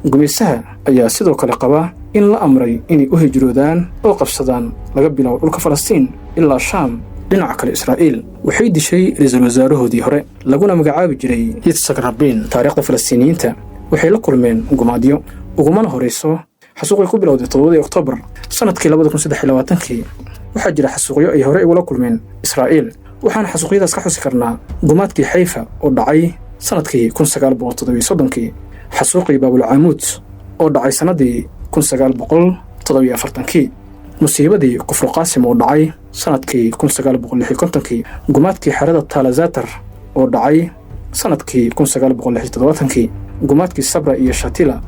gumaysaha ayaa sidoo kale qaba in la amray inay u hijroodaan oo qabsadaan laga biloabo dhulka Falastiin ilaa Shaam. dhinaca kale Israa'iil waxay dishay ra'iisul wasaarahoodii hore laguna magacaabi jiray Yitzhak Rabin. taariikhda Falastiiniyiinta waxay la kulmeen gumaadyo ugumana horeyso xasuuqii ku bilowday 7 Oktoobar sanadkii 2023. waxaa jira xasuuqyo ay hore ula kulmeen Israa'iil, waxaan xasuuqyadaas ka xusi karnaa gumaadkii Xayfa oo dhacay sanadkii 1937, xasuuqii Baabul Caamuud oo dhacay sanadii 1947, musiibadii Kufr Qaasim oo dhacay sanadkii 1956, gumaadkii xerada Talazatar oo dhacay sanadkii 1967, gumaadkii Sabra iyo Shatila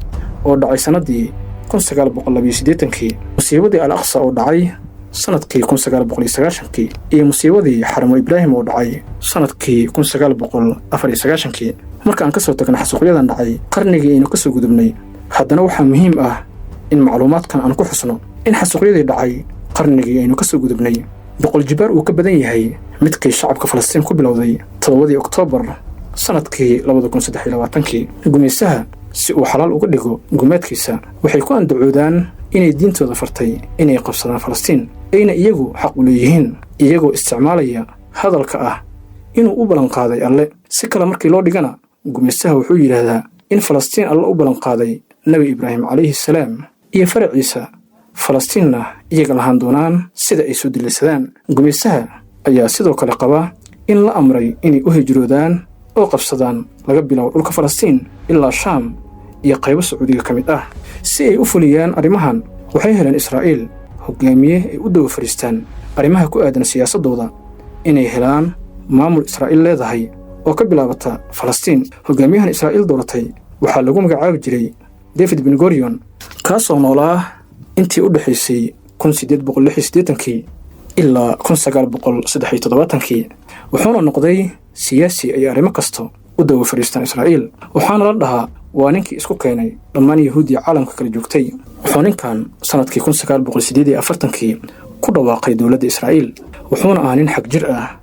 oo dhacay sanadii 1982, musiibadii Al-Aqsa oo dhacay sanadkii 1990, iyo musiibadii Xaramu Ibraahim oo dhacay sanadkii 1994. marka aan ka soo tagno xasuuqyadan dhacay qarnigii aynu ka soo gudubnay, haddana waxaa muhiim ah in macluumaadkan aan ku xusno in xasuuqyadii dhacay qarnigii aynu ka soo gudubnay boqol jibaar uu ka badan yahay midkii shacabka Falastiin ku bilowday 7 Oktoobar sanadkii 2023. gumaysaha si uu xalaal uga dhigo gumaadkiisa waxay ku andacoodaan inay diintooda fartay inay qabsadaan Falastiin, ayna iyagu xaq u leeyihiin, iyagoo isticmaalaya hadalka ah inuu u ballan qaaday Alle. si kale markii loo dhigana, gumaysaha wuxuu yiraahdaa in Falastiin Alle u ballan qaaday Nabi Ibraahim calayhi salaam iyo faraciisa, Falastiinna iyaga lahaan doonaan sida ay soo dilaysadaan. gumaysaha ayaa sidoo kale qaba in la amray inay u hijroodaan oo qabsadaan laga biloabo dhulka Falastiin ilaa Shaam iyo qaybo Sacuudiga ka mid ah. si ay u fuliyaan arrimahan, waxay heleen Israa'iil hogaamiye ay u daba fariistaan arrimaha ku aadan siyaasadooda, inay helaan maamul Israa'iil leedahay oo ka bilaabata Falastiin. hogaamiyahan Israa'iil dooratay waxaa lagu magacaabi jiray David Ben Gurion, kaasoo noolaa intii u dhaxaysay 1886 ilaa 1973, wuxuuna noqday siyaasi ay arrimo kasta u daba fariistaan Israa'iil, waxaana la dhahaa waa ninkii isku keenay dhammaan Yahuudiya caalamka kala joogtay. wuxuu ninkan sanadkii 1948 ku dhawaaqay dowladda Israa'iil, wuxuuna ahaa nin xag jir ah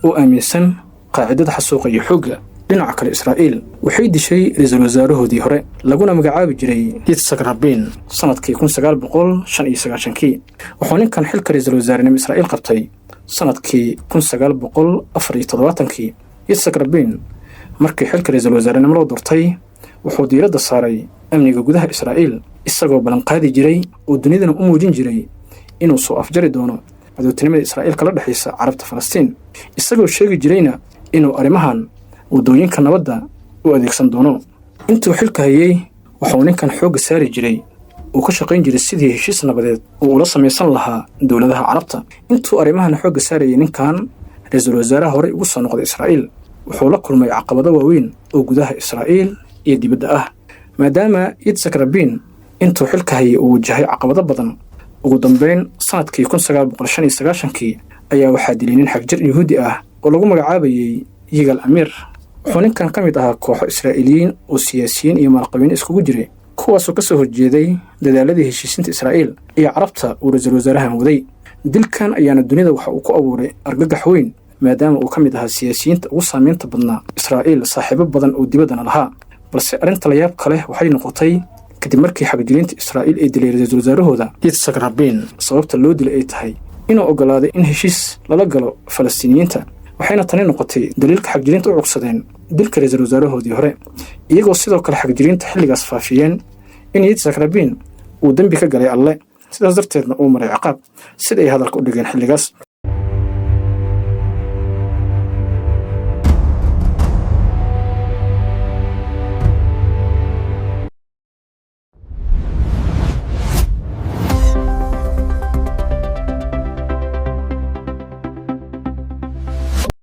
oo aaminsan qaacidada xasuuqa iyo xoogga. dhinaca kale Israa'iil waxay dishay ra'iisul wasaarahoodii hore laguna magacaabi jiray Yitzhak Rabin sanadkii 1995. wuxuu ninkan xilka ra'iisul wasaarenimo Israa'iil qabtay sanadkii 1974. Yitzhak Rabin markii xilka ra'iisul wasaarenimo loo doortay wuxuu diiradda saaray amniga gudaha Israa'iil, isagoo ballan qaadi jiray oo dunidana u muujin jiray inuu soo afjari doono cadowtinimada Israa'iil kala dhaxaysa carabta Falastiin, isagoo sheegi jirayna inuu arrimahan wadooyinka nabadda u adeegsan doono. intuu xilka hayay wuxuu ninkan xoogga saari jiray uu ka shaqayn jiray sidii heshiis nabadeed oo ula samaysan lahaa dowladaha carabta. intuu arrimahan xoogga saarayay ninkan ra'iisul wasaaraha hore ugu soo noqday Israa'iil wuxuu la kulmay caqabado waaweyn oo gudaha Israa'iil iyo dibadda ah, maadaama Yitzhak Rabin intuu xilka hayay uu wajahay caqabado badan. ugu dambeyn sanadkii 1995 ayaa waxaa dilay nin xag jir Yahuudi ah oo lagu magacaabayay Yigal Amir. wuxuu ninkan ka mid ahaa kooxo Israa'iiliyiin oo siyaasiyiin iyo maalqabeyn iskugu jiray, kuwaasoo ka soo horjeeday dadaaladii heshiisinta Israa'iil iyo carabta uu ra'iisul wasaarahan waday. dilkan ayaana dunida waxa uu ku abuuray argagax weyn, maadaama uu ka mid ahaa siyaasiyiinta ugu saamaynta badnaa Israa'iil, saaxiibo badan oo dibaddana lahaa. balse arrinta la yaab kale waxay noqotay kadib markii xagjirinta Israa'iil ay dilay ra'iisul wasaarahooda Yitzhak Rabin. sababta loo dilay ay tahay inuu ogolaaday in heshiis lala galo Falastiiniyiinta, waxayna tani noqotay daliilka xagjirinta u cugsadeen dilka ra'iisul wasaarahoodii hore, iyagoo sidoo kale xagjirinta xilligaas faafiyeen in Yitzhak Rabin uu dambi ka galay Alle, sidaas darteedna uu maray ciqaab sida ay hadalka u dhigeen xilligaas.